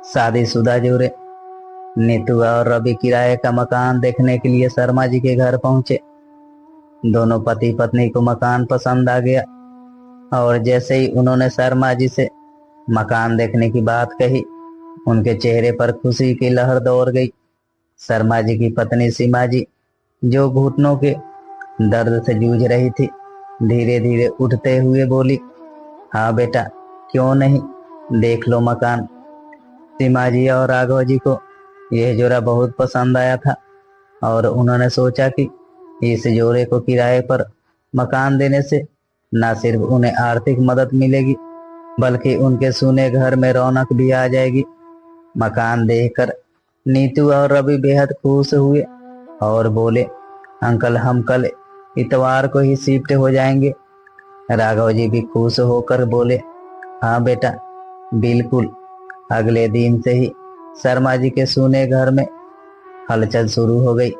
शादीशुदा जोड़े नीतू और रवि किराए का मकान देखने के लिए शर्मा जी के घर पहुंचे। दोनों पति पत्नी को मकान पसंद आ गया और जैसे ही उन्होंने शर्मा जी से मकान देखने की बात कही, उनके चेहरे पर खुशी की लहर दौड़ गई। शर्मा जी की पत्नी सीमा जी, जो घुटनों के दर्द से जूझ रही थी, धीरे धीरे उठते हुए बोली, हाँ बेटा, क्यों नहीं, देख लो मकान। सीमा जी और राघव जी को यह जोड़ा बहुत पसंद आया था और उन्होंने सोचा कि इस जोड़े को किराए पर मकान देने से न सिर्फ उन्हें आर्थिक मदद मिलेगी, बल्कि उनके सुने घर में रौनक भी आ जाएगी। मकान देखकर नीतू और रवि बेहद खुश हुए और बोले, अंकल, हम कल इतवार को ही शिफ्ट हो जाएंगे। राघव जी भी खुश होकर बोले, हाँ बेटा, बिल्कुल। अगले दिन से ही शर्मा जी के सुने घर में हलचल शुरू हो गई।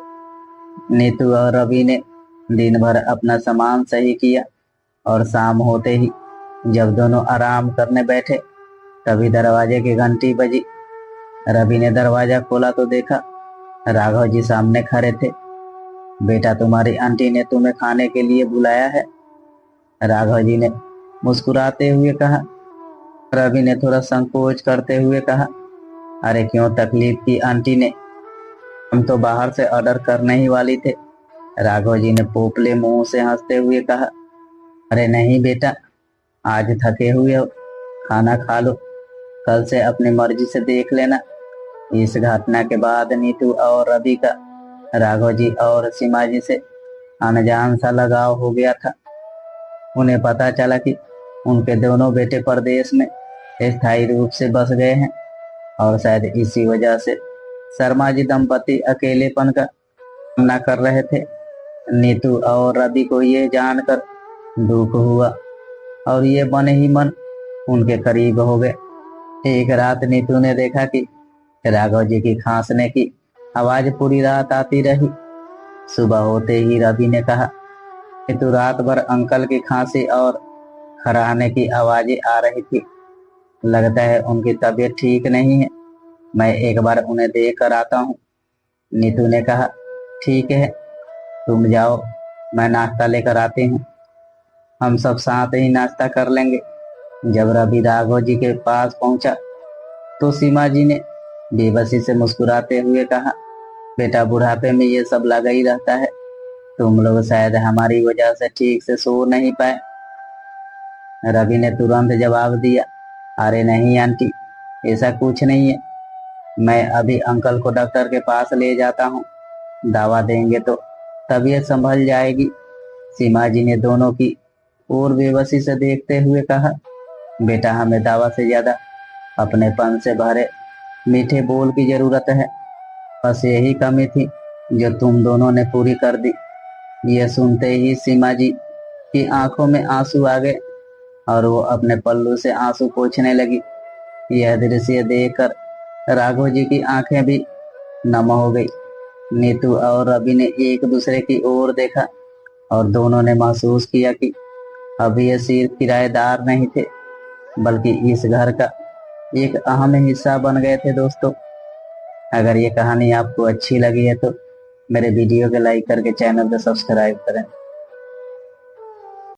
नीतू और रवि ने दिन भर अपना सामान सही किया और शाम होते ही जब दोनों आराम करने बैठे, तभी दरवाजे की घंटी बजी। रवि ने दरवाजा खोला तो देखा राघव जी सामने खड़े थे। बेटा, तुम्हारी आंटी ने तुम्हें खाने के लिए बुलाया है, राघव जी ने मुस्कुराते हुए कहा। रवि ने थोड़ा संकोच करते हुए कहा, अरे क्यों तकलीफ की आंटी ने, हम तो बाहर से ऑर्डर करने ही वाली थे। राघव जी ने पोपले मुंह से हंसते हुए कहा, अरे नहीं बेटा, आज थके हुए हो, खाना खा लो, कल से अपनी मर्जी से देख लेना। इस घटना के बाद नीतू और रवि का राघव जी और सीमा जी से अनजान सा लगाव हो गया था। उन्हें पता चला कि उनके दोनों बेटे परदेश में स्थायी रूप से बस गए हैं और शायद इसी वजह से शर्मा जी दंपति अकेलेपन का सामना कर रहे थे। नीतू और रवि को ये जानकर दुख हुआ और ये मन ही मन उनके करीब हो गए। एक रात नीतू ने देखा कि राघव जी की खांसने की आवाज पूरी रात आती रही। सुबह होते ही रवि ने कहा कि तू रात भर अंकल की खांसी और खराहने की आवाजें आ रही थी, लगता है उनकी तबीयत ठीक नहीं है, मैं एक बार उन्हें देख कर आता हूँ। नीतू ने कहा, ठीक है, तुम जाओ, मैं नाश्ता लेकर आती हूँ, हम सब साथ ही नाश्ता कर लेंगे। जब रवि राघव जी के पास पहुंचा तो सीमा जी ने बेबसी से मुस्कुराते हुए कहा, बेटा, बुढ़ापे में ये सब लगा ही रहता है, तुम लोग शायद हमारी वजह से ठीक से सो नहीं पाए। रवि ने तुरंत जवाब दिया, अरे नहीं आंटी, ऐसा कुछ नहीं है, मैं अभी अंकल को डॉक्टर के पास ले जाता हूँ, दवा देंगे तो तबीयत संभल जाएगी। सीमा जी ने दोनों की ओर बेबसी से देखते हुए कहा, बेटा, हमें दवा से ज्यादा अपनेपन से भरे मीठे बोल की जरूरत है, बस यही कमी थी जो तुम दोनों ने पूरी कर दी। यह सुनते ही सीमा जी की आंखों में आंसू आ गए और वो अपने पल्लू से आंसू पोंछने लगी। यह दृश्य देखकर राघव जी की आंखें भी नम हो गई। नीतू और रवि ने एक दूसरे की ओर देखा और दोनों ने महसूस किया कि अब ये सिर्फ किराएदार नहीं थे, बल्कि इस घर का एक अहम हिस्सा बन गए थे। दोस्तों, अगर ये कहानी आपको अच्छी लगी है तो मेरे वीडियो को लाइक करके चैनल को सब्सक्राइब करें।